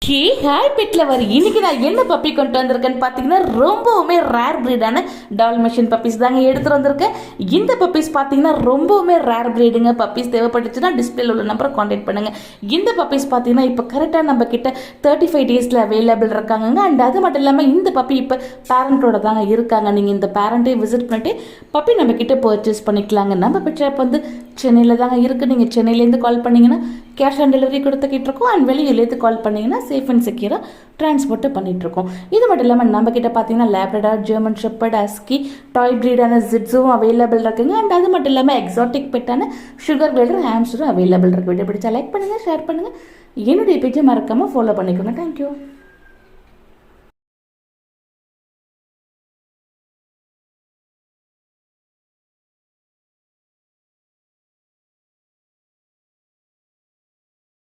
Hey hi pet lover, இன்னைக்கு நான் என்ன பப்பி கொண்டு வந்திருக்கேன்னு பார்த்தீங்கன்னா ரொம்பவுமே ரேர் ப்ரீடான டால்மேஷியன் பப்பீஸ் தாங்க எடுத்துகிட்டு வந்திருக்கேன். இந்த பப்பீஸ் பார்த்தீங்கன்னா ரொம்பவுமே ரேர் ப்ரீடுங்க. பப்பீஸ் தேவைப்பட்டுச்சுன்னா டிஸ்பிளேல உள்ள நம்பரை காண்டாக்ட் பண்ணுங்க. இந்த பப்பீஸ் பார்த்தீங்கன்னா இப்போ கரெக்டாக நம்ம கிட்ட 35 டேஸில் அவைலபிள் இருக்காங்க. அண்ட் அது மட்டும் இல்லாமல் இந்த பப்பி இப்போ பேரண்ட்டோட தாங்க இருக்காங்க. நீங்கள் இந்த பேரண்ட்டை விசிட் பண்ணிட்டு பப்பி நம்ம கிட்ட பர்ச்சேஸ் பண்ணிக்கலாங்க. நம்ம பெட் ஷாப் வந்து சென்னையில் தாங்க இருக்குது. நீங்கள் சென்னையிலேருந்து கால் பண்ணிங்கன்னா கேஷ் ஆன் டெலிவரி கொடுத்துக்கிட்டு இருக்கோம். அண்ட் வெளியிலேருந்து கால் பண்ணிங்கன்னா சேஃப் அண்ட் செக்யூராக ட்ரான்ஸ்போர்ட்டு பண்ணிகிட்ருக்கோம். இது மட்டும் இல்லாமல் நம்மக்கிட்ட பார்த்தீங்கன்னா லேப்ரடார், ஜெர்மன் ஷெப்பர்ட், ஹஸ்கி, டாய் ப்ரீடான ஜிட்ஸும் அவைலபிள் இருக்குங்க. அண்ட் அது மட்டும் இல்லாமல் எக்ஸாட்டிக் பெட்டான சுகர் கிளேடர், ஹாம்ஸ்டரும் அவைலபிள் இருக்குது. வீடியோ பிடிச்சா லைக் பண்ணுங்கள், ஷேர் பண்ணுங்கள். என்னுடைய பேஜை மறக்காமல் ஃபாலோ பண்ணிக்கோங்க. தேங்க்யூ.